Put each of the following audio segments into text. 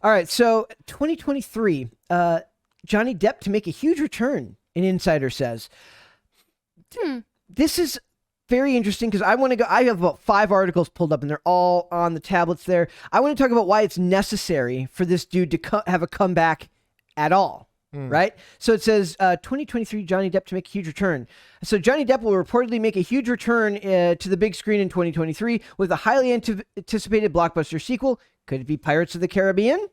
All right, so 2023, Johnny Depp to make a huge return, an insider says. This is very interesting because I want to go. I have about 5 articles pulled up, and they're all on the tablets there. I want to talk about why it's necessary for this dude to have a comeback at all. Right? So it says 2023 Johnny Depp to make a huge return. So Johnny Depp will reportedly make a huge return to the big screen in 2023 with a highly anticipated blockbuster sequel. Could it be Pirates of the Caribbean?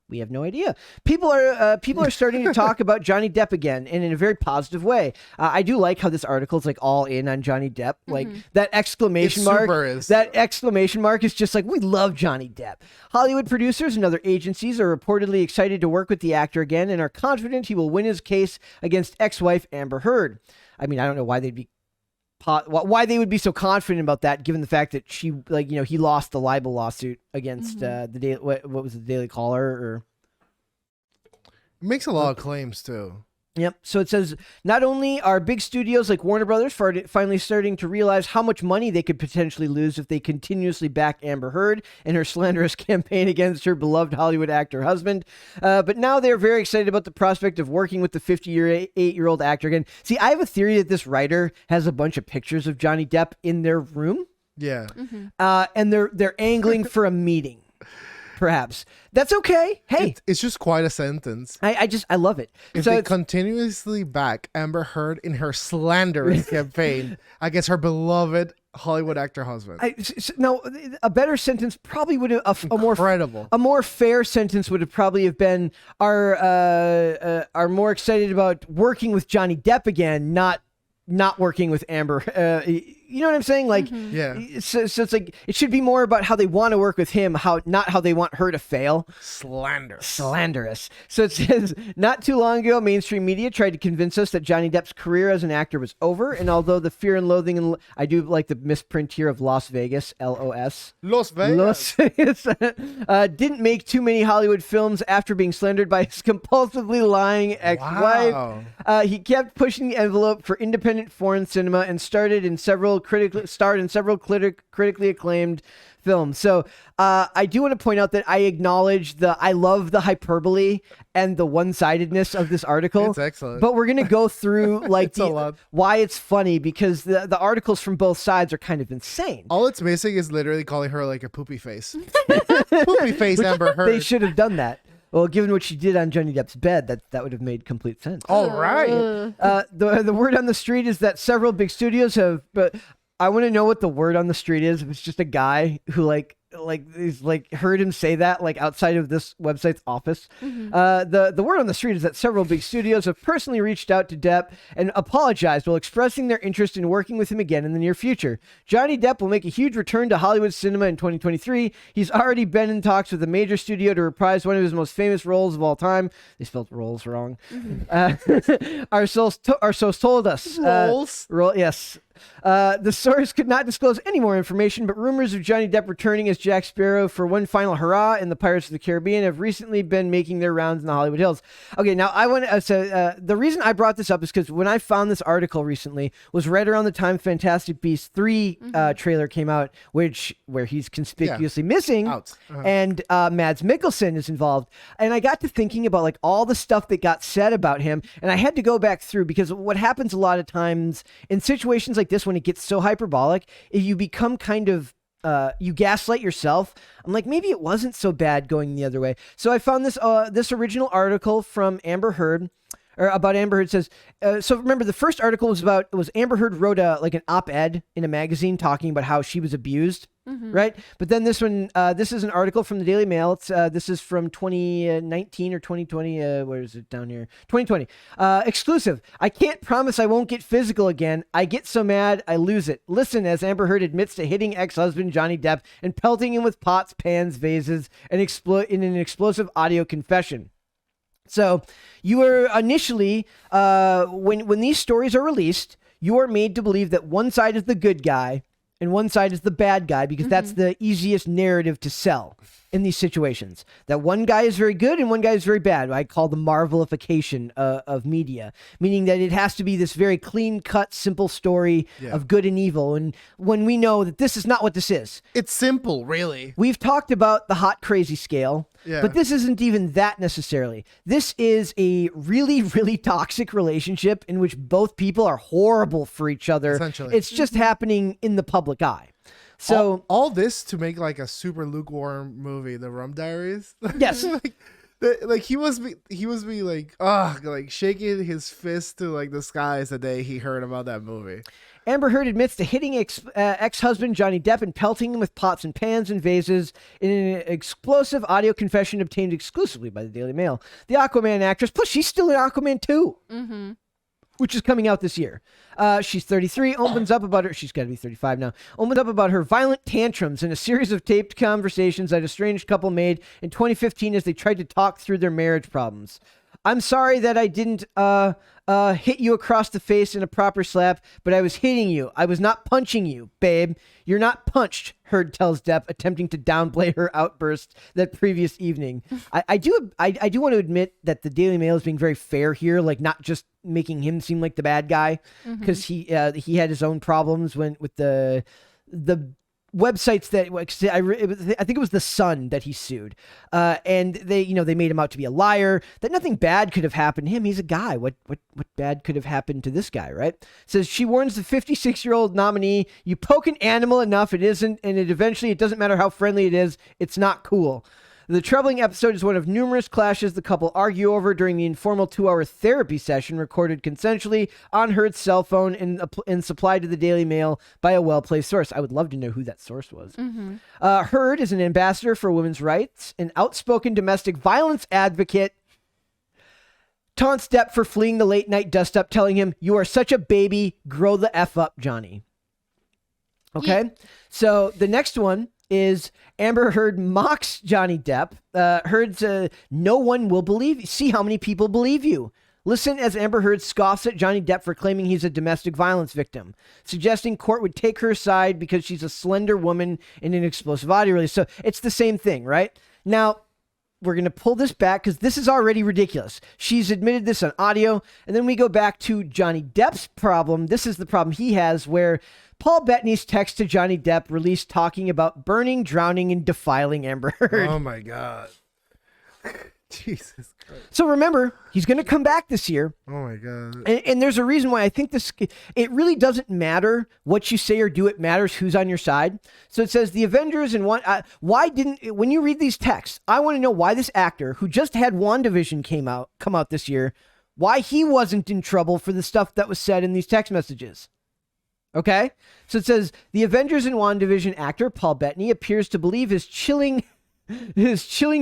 We have no idea. People are starting to talk about Johnny Depp again, and in a very positive way. I do like how this article is like all in on Johnny Depp. Like that exclamation mark. That exclamation mark is just like, we love Johnny Depp. Hollywood producers and other agencies are reportedly excited to work with the actor again and are confident he will win his case against ex-wife Amber Heard. I mean, I don't know why why they would be so confident about that, given the fact that she, like, you know, he lost the libel lawsuit against the Daily, what was it, the Daily Caller, or it makes a lot of claims too. Yep. So it says not only are big studios like Warner Brothers finally starting to realize how much money they could potentially lose if they continuously back Amber Heard in her slanderous campaign against her beloved Hollywood actor husband, but now they're very excited about the prospect of working with the 58-year-old actor again. See, I have a theory that this writer has a bunch of pictures of Johnny Depp in their room. Yeah. And they're angling for a meeting. Perhaps. That's okay. Hey. It's just quite a sentence. I love it. If they continuously back Amber Heard in her slanderous campaign against her beloved Hollywood actor husband. No, a better sentence probably would have a more fair sentence would have probably have been are more excited about working with Johnny Depp again, not working with Amber. You know what I'm saying? Like, yeah. So it's like, it should be more about how they want to work with him, not how they want her to fail. Slanderous. So it says, not too long ago, mainstream media tried to convince us that Johnny Depp's career as an actor was over. And although the fear and loathing, I do like the misprint here of Las Vegas, LOS. Las Vegas. Didn't make too many Hollywood films after being slandered by his compulsively lying ex-wife. Wow. He kept pushing the envelope for independent foreign cinema and starred in several critically acclaimed films. So I do want to point out that I love the hyperbole and the one-sidedness of this article. It's excellent. But we're going to go through like why it's funny, because the articles from both sides are kind of insane. All it's missing is literally calling her like a poopy face. Poopy face Amber Heard. They should have done that. Well, given what she did on Johnny Depp's bed, that would have made complete sense. All right. The word on the street is that several big studios have. But I want to know what the word on the street is. If it's just a guy who is heard him say that like outside of this website's office. The word on the street is that several big studios have personally reached out to Depp and apologized while expressing their interest in working with him again in the near future. Johnny Depp will make a huge return to Hollywood cinema in 2023. He's already been in talks with a major studio to reprise one of his most famous roles of all time. They spelled roles wrong. Our source told us. Roles? Yes. The source could not disclose any more information, but rumors of Johnny Depp returning as Jack Sparrow for one final hurrah in the Pirates of the Caribbean have recently been making their rounds in the Hollywood Hills. Okay, now I want to say the reason I brought this up is because when I found this article recently was right around the time Fantastic Beasts 3 trailer came out, where he's conspicuously missing, and Mads Mikkelsen is involved. And I got to thinking about like all the stuff that got said about him, and I had to go back through, because what happens a lot of times in situations like this, when it gets so hyperbolic, you become kind of you gaslight yourself. I'm like, maybe it wasn't so bad going the other way. So I found this original article from Amber Heard, or about Amber Heard. Says, so remember, the first article was Amber Heard wrote an op-ed in a magazine talking about how she was abused. Right? But then this one, this is an article from the Daily Mail. It's this is from 2019 or 2020. Where is it down here? 2020. Exclusive. I can't promise I won't get physical again. I get so mad, I lose it. Listen, as Amber Heard admits to hitting ex-husband Johnny Depp and pelting him with pots, pans, vases, and in an explosive audio confession. So you were initially, when these stories are released, you are made to believe that one side is the good guy and one side is the bad guy, because that's the easiest narrative to sell in these situations. That one guy is very good and one guy is very bad. I call the marvelification of media, meaning that it has to be this very clean-cut, simple story of good and evil. And when we know that this is not what this is. It's simple, really. We've talked about the hot crazy scale, but this isn't even that necessarily. This is a really, really toxic relationship in which both people are horrible for each other. Essentially. It's just happening in the public eye. So all this to make like a super lukewarm movie, The Rum Diaries. Yes. like he was like shaking his fist to like the skies the day he heard about that movie. Amber Heard admits to hitting ex-husband Johnny Depp and pelting him with pots and pans and vases in an explosive audio confession obtained exclusively by the Daily Mail. The Aquaman actress, plus she's still in Aquaman 2. Which is coming out this year. She's 33, opens up about her... She's got to be 35 now. Opened up about her violent tantrums in a series of taped conversations that a estranged couple made in 2015 as they tried to talk through their marriage problems. I'm sorry that I didn't hit you across the face in a proper slap, but I was hitting you. I was not punching you, babe. You're not punched, Heard tells Depp, attempting to downplay her outburst that previous evening. I do want to admit that the Daily Mail is being very fair here, like not just making him seem like the bad guy, because he had his own problems with the websites that I think it was The Sun that he sued, and they made him out to be a liar, that nothing bad could have happened to him. He's a guy. What bad could have happened to this guy, right? Says she warns the 56-year-old nominee, you poke an animal enough, it isn't, and it doesn't matter how friendly it is, it's not cool. The troubling episode is one of numerous clashes the couple argue over during the informal 2-hour therapy session recorded consensually on Heard's cell phone and supplied to the Daily Mail by a well-placed source. I would love to know who that source was. Heard is an ambassador for women's rights, an outspoken domestic violence advocate, taunts Depp for fleeing the late-night dust-up, telling him, you are such a baby, grow the F up, Johnny. Okay? Yeah. So the next one is Amber Heard mocks Johnny Depp. Heard's no one will believe you. See how many people believe you. Listen as Amber Heard scoffs at Johnny Depp for claiming he's a domestic violence victim, suggesting court would take her side because she's a slender woman in an explosive audio release. So it's the same thing, right? Now, we're going to pull this back because this is already ridiculous. She's admitted this on audio. And then we go back to Johnny Depp's problem. This is the problem he has, where Paul Bettany's text to Johnny Depp released talking about burning, drowning, and defiling Amber Heard. Oh my God. Jesus Christ. So remember, he's going to come back this year. Oh my God. And there's a reason why I think it really doesn't matter what you say or do. It matters who's on your side. So it says the Avengers and when you read these texts, I want to know why this actor who just had WandaVision come out this year, why he wasn't in trouble for the stuff that was said in these text messages. Okay? So it says the Avengers and WandaVision actor Paul Bettany appears to believe his chilling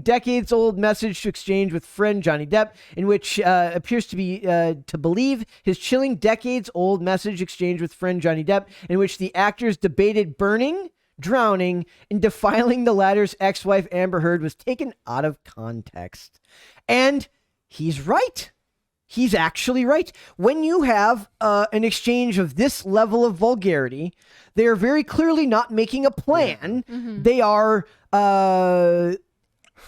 decades-old message to exchange with friend Johnny Depp, in which appears to be to believe his chilling decades-old message exchange with friend Johnny Depp, in which the actors debated burning, drowning, and defiling the latter's ex-wife Amber Heard was taken out of context. And he's right. He's actually right. When you have an exchange of this level of vulgarity, they are very clearly not making a plan. They are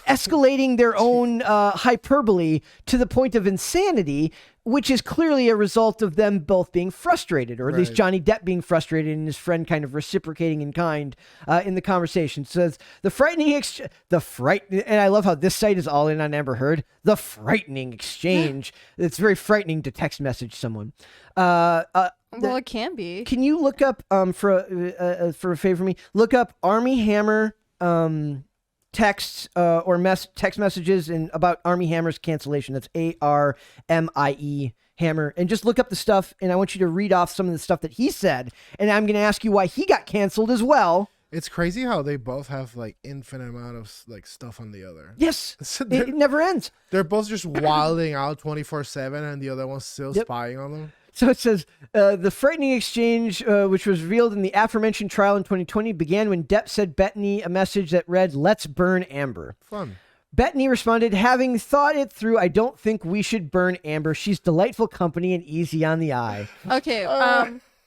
escalating their own hyperbole to the point of insanity, which is clearly a result of them both being frustrated, or at least Johnny Depp being frustrated and his friend kind of reciprocating in kind in the conversation. It says and I love how this site is all in on Amber Heard. The frightening exchange. It's very frightening to text message someone. Well, it can be. Can you look up for a favor for me? Look up Army Hammer texts or text messages about Army Hammer's cancellation. That's ARMIE Hammer, and just look up the stuff. And I want you to read off some of the stuff that he said, and I'm going to ask you why he got canceled as well. It's crazy how they both have like infinite amount of like stuff on the other. Yes, it never ends. They're both just wilding out 24/7, and the other one's still spying on them. So it says, the frightening exchange, which was revealed in the aforementioned trial in 2020, began when Depp sent Bettany a message that read, "Let's burn Amber." Fun. Bettany responded, "Having thought it through, I don't think we should burn Amber. She's delightful company and easy on the eye." Okay,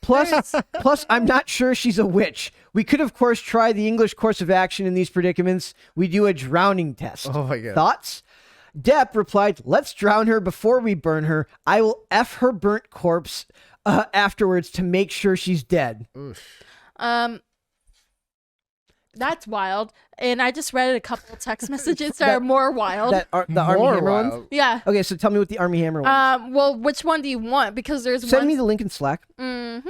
Plus, I'm not sure she's a witch. We could, of course, try the English course of action in these predicaments. We do a drowning test. Oh my God. Thoughts? Depp replied, let's drown her before we burn her. I will F her burnt corpse afterwards to make sure she's dead. Oof. That's wild. And I just read a couple of text messages that are more wild. The Army More Hammer wild. ones? Yeah. Okay, so tell me what the Army Hammer ones. Well, which one do you want? Because there's Send one. me the link in Slack. Mm-hmm.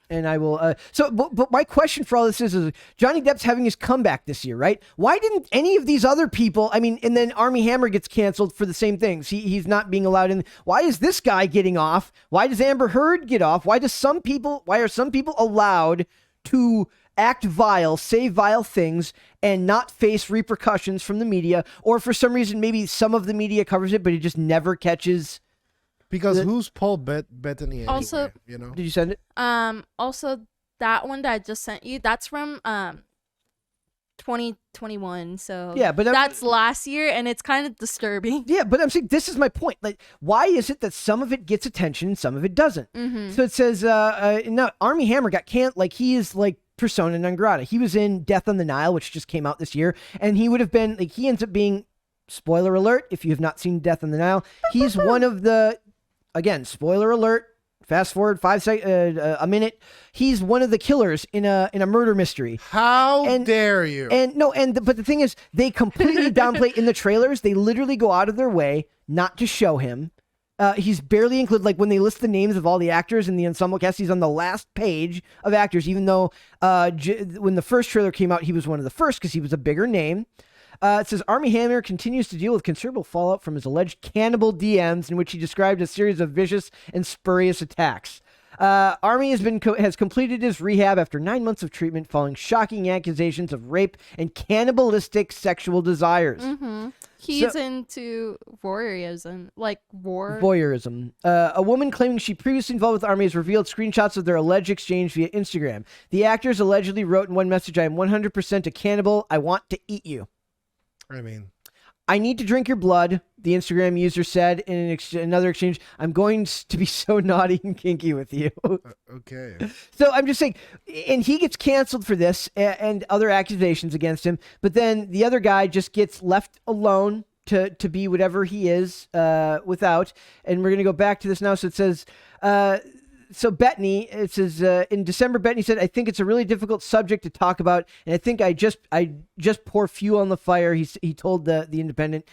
And I will. But my question for all this is Johnny Depp's having his comeback this year, right? Why didn't any of these other people? I mean, and then Army Hammer gets canceled for the same things. He's not being allowed in. Why is this guy getting off? Why does Amber Heard get off? Why are some people allowed to act vile, say vile things, and not face repercussions from the media? Or for some reason, maybe some of the media covers it, but it just never catches. Because who's Paul Bettany anyway, Also- you know? Did you send it? Also, that one that I just sent you, that's from 2021. So Yeah, but that's last year, and it's kind of disturbing. Yeah, but I'm saying this is my point. Like, why is it that some of it gets attention and some of it doesn't? Mm-hmm. So it says, no, Army Hammer got canned. Like, he is like persona non grata. He was in Death on the Nile, which just came out this year, and he would have been like, he ends up being, spoiler alert, if you have not seen Death on the Nile, he's one of the, again, spoiler alert. Fast forward a minute. He's one of the killers in a murder mystery. How dare you? But the thing is, they completely downplay in the trailers. They literally go out of their way not to show him. He's barely included. Like when they list the names of all the actors in the ensemble cast, he's on the last page of actors. Even though when the first trailer came out, he was one of the first because he was a bigger name. It says Army Hammer continues to deal with considerable fallout from his alleged cannibal DMs in which he described a series of vicious and spurious attacks. Army has completed his rehab after 9 months of treatment following shocking accusations of rape and cannibalistic sexual desires. Mm-hmm. He's into voyeurism, like war. Voyeurism. A woman claiming she previously involved with Army has revealed screenshots of their alleged exchange via Instagram. The actors allegedly wrote in one message, "I am 100% a cannibal. I want to eat you." I mean, I need to drink your blood, the Instagram user said in another exchange. I'm going to be so naughty and kinky with you. okay. So I'm just saying, and he gets canceled for this and other accusations against him. But then the other guy just gets left alone to be whatever he is without. And we're going to go back to this now. So it says... So Bettany, it says in December, Bettany said, "I think it's a really difficult subject to talk about, and I think I just pour fuel on the fire." He told the Independent.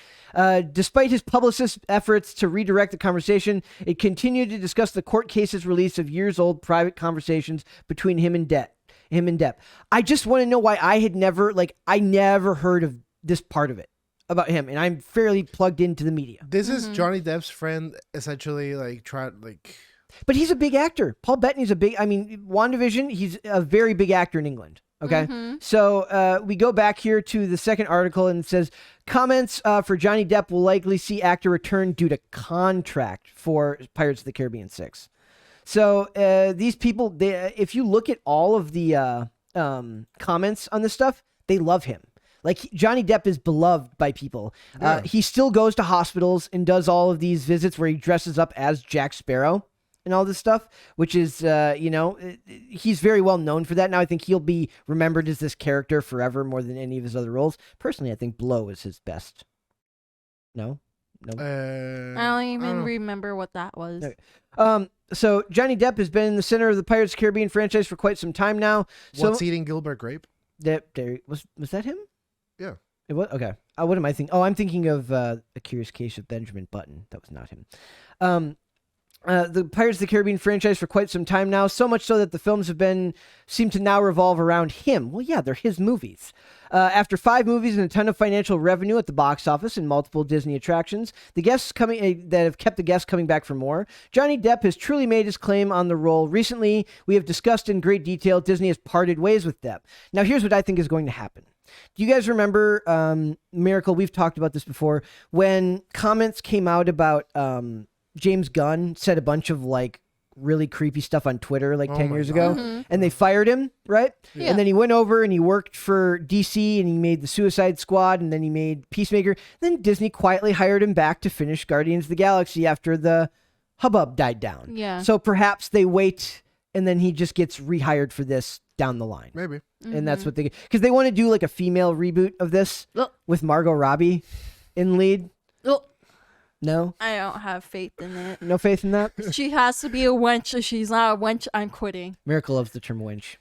Despite his publicist's efforts to redirect the conversation, it continued to discuss the court case's release of years-old private conversations between him and Depp. I just want to know why I never heard of this part of it about him, and I'm fairly plugged into the media. This is Johnny Depp's friend, essentially, But he's a big actor. Paul Bettany's WandaVision, he's a very big actor in England. Okay. Mm-hmm. So we go back here to the second article and it says comments for Johnny Depp will likely see actor return due to contract for Pirates of the Caribbean 6. So these people, if you look at all of the comments on this stuff, they love him. Like Johnny Depp is beloved by people. Yeah. He still goes to hospitals and does all of these visits where he dresses up as Jack Sparrow and all this stuff, which is, he's very well known for that. Now I think he'll be remembered as this character forever more than any of his other roles. Personally, I think Blow is his best. No? I don't even remember what that was. Okay. So Johnny Depp has been in the center of the Pirates of the Caribbean franchise for quite some time now. What's eating Gilbert Grape? Was that him? Yeah. It was? Okay. What am I thinking? Oh, I'm thinking of A Curious Case of Benjamin Button. That was not him. The Pirates of the Caribbean franchise for quite some time now, so much so that the films seem to now revolve around him. Well, yeah, they're his movies. After 5 movies and a ton of financial revenue at the box office and multiple Disney attractions, the guests that have kept the guests coming back for more, Johnny Depp has truly made his claim on the role. Recently, we have discussed in great detail Disney has parted ways with Depp. Now, here's what I think is going to happen. Do you guys remember, Miracle, we've talked about this before, when comments came out about James Gunn said a bunch of really creepy stuff on Twitter 10 years ago, and they fired him, right? Yeah. And then he went over and he worked for DC and he made the Suicide Squad and then he made Peacemaker. Then Disney quietly hired him back to finish Guardians of the Galaxy after the hubbub died down. Yeah. So perhaps they wait and then he just gets rehired for this down the line. Maybe. And that's what they, because they want to do like a female reboot of this Ugh. with Margot Robbie in lead. Ugh. No, I don't have faith in it. no faith in that. She has to be a wench. If she's not a wench, I'm quitting. Miracle loves the term wench.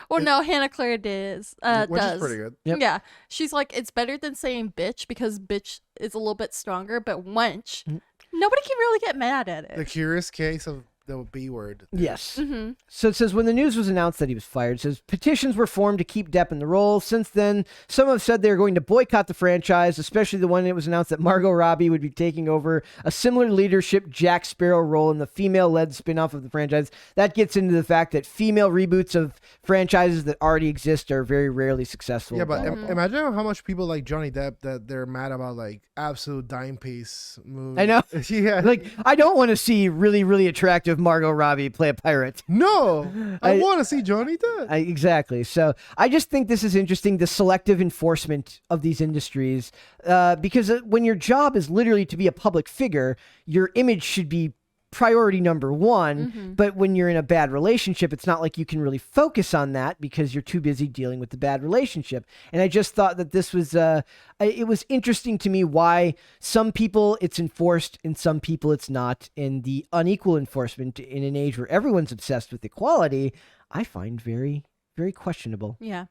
Well, no, Hannah Claire does. Which does. is pretty good. Yep. Yeah, she's like, it's better than saying bitch because bitch is a little bit stronger, but wench, nobody can really get mad at The it. curious case of the B word. Yes. Mm-hmm. So it says when the news was announced that he was fired, it says petitions were formed to keep Depp in the role. Since then, some have said they are going to boycott the franchise, especially the one it was announced that Margot Robbie would be taking over a similar leadership Jack Sparrow role in the female-led spin-off of the franchise. That gets into the fact that female reboots of franchises that already exist are very rarely successful. Yeah, but Mm-hmm. imagine how much people like Johnny Depp that they're mad about like absolute dime piece movies. I know. Yeah. Like, I don't want to see really, really attractive Margot Robbie play a pirate. no, I I- want to see Johnny Depp. Exactly. So I just think this is interesting, the selective enforcement of these industries, because when your job is literally to be a public figure, your image should be priority number one. But when you're in a bad relationship, it's not like you can really focus on that because you're too busy dealing with the bad relationship. And I just thought that this was, it was interesting to me why some people it's enforced and some people it's not. And the unequal enforcement in an age where everyone's obsessed with equality, I find very, very questionable. Yeah.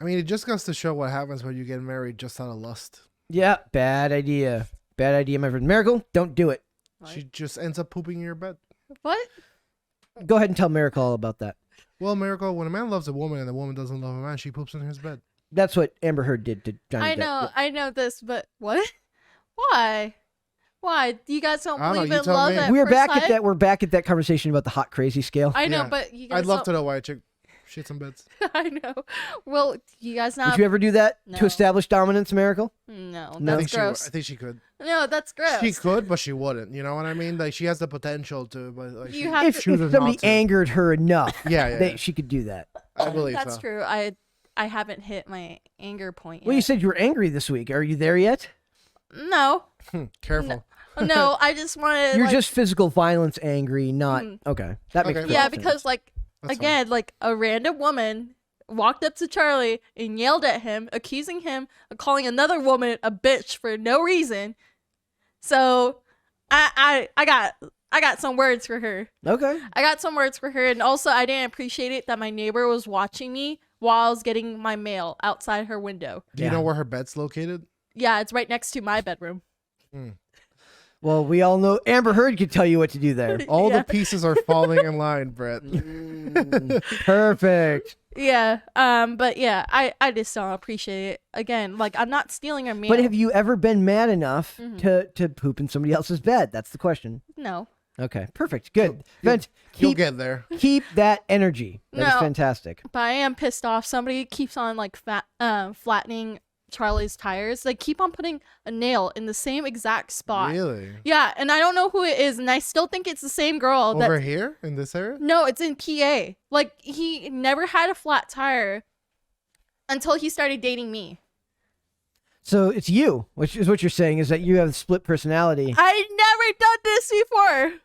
I mean, it just goes to show what happens when you get married just out of lust. Yeah, bad idea. Bad idea, my friend. Miracle, don't do it. She just ends up pooping in your bed. What? Go ahead and tell Miracle all about that. Well, Miracle, when a man loves a woman and the woman doesn't love a man, she poops in his bed. That's what Amber Heard did to Johnny I Depp. know, I know this, but what? Why? Why? You guys don't I don't know, believe you in tell love me. at We're first back sight? at that. We're back at that conversation about the hot crazy scale. I know, Yeah. but you guys I'd love don't- to know why a chick shits in beds. I know. Well, you guys not. Would you ever do that to No. establish dominance, Miracle? No, No. I that's think gross. I think she could. No, that's gross. She could, but she wouldn't. You know what I mean? Like she has the potential to, but like You she, have If, to- chooses if somebody not to. angered her enough, Yeah, yeah, yeah. she could do that. I believe That's so. true. I haven't hit my anger point yet. Well, you said you were angry this week. Are you there yet? No. Careful. No, I just wanted. You're like, just physical violence angry, not okay. That makes Okay. perfect yeah, sense. because like That's again, like a random woman walked up to Charlie and yelled at him, accusing him of calling another woman a bitch for no reason. So, I got some words for her. Okay. I got some words for her, and also I didn't appreciate it that my neighbor was watching me while I was getting my mail outside her window. Do you Yeah. know where her bed's located? Yeah, it's right next to my bedroom. Well, we all know Amber Heard could tell you what to do there. All Yeah. the pieces are falling in line, Brett. Perfect. Yeah, but yeah, I just don't appreciate it. Again, like I'm not stealing her mail. But have you ever been mad enough Mm-hmm. to poop in somebody else's bed? That's the question. No. Okay, perfect. Good. You'll- Vent, You'll keep, get there. keep that energy. That is No. fantastic. But I am pissed off. Somebody keeps on like flattening Charlie's tires. They keep on putting a nail in the same exact spot. Really? Yeah, and I don't know who it is, and I still think it's the same girl. Over here in this area? No, it's in PA. Like he never had a flat tire until he started dating me. So it's you, which is what you're saying, is that you have split personality. I never done this before.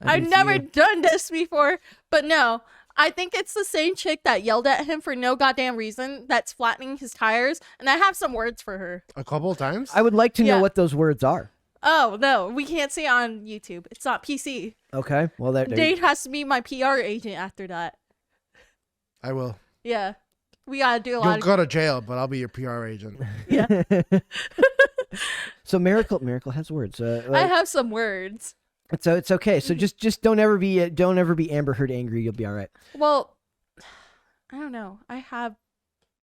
I I've think it's never you. done this before. But no, I think it's the same chick that yelled at him for no goddamn reason that's flattening his tires. And I have some words for her. A couple of times? I would like to know Yeah. what those words are. Oh, no, we can't see it on YouTube. It's not PC. Okay. Well, there Dave has to be my PR agent after that. I will. Yeah. We gotta do a You'll lot of. go to jail, but I'll be your PR agent. Yeah. So Miracle has words. I have some words. It's okay. So just don't ever be Amber Heard angry. You'll be all right. Well, I don't know. I have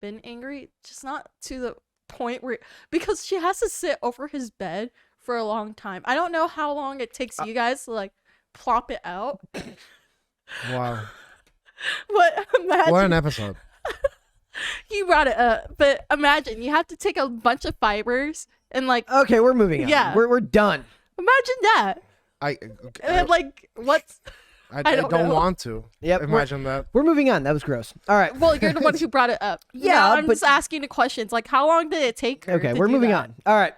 been angry, just not to the point where because she has to sit over his bed for a long time. I don't know how long it takes you guys to like plop it out. Wow. But imagine What an episode. you brought it up. But imagine you have to take a bunch of fibers and like Okay, we're moving on. Yeah. We're done. imagine that. I And then, like what's I don't don't know. want to. Yep. Imagine that. We're moving on. That was gross. All right. Well, you're the one who brought it up. Yeah, Now I'm but- just asking the questions. Like, how long did it take her? Okay, to we're do moving that? on. All right.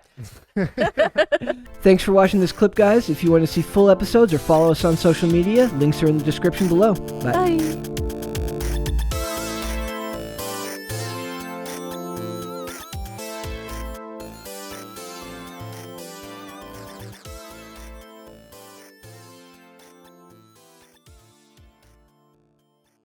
Thanks for watching this clip, guys. If you want to see full episodes or follow us on social media, links are in the description below. Bye. Bye.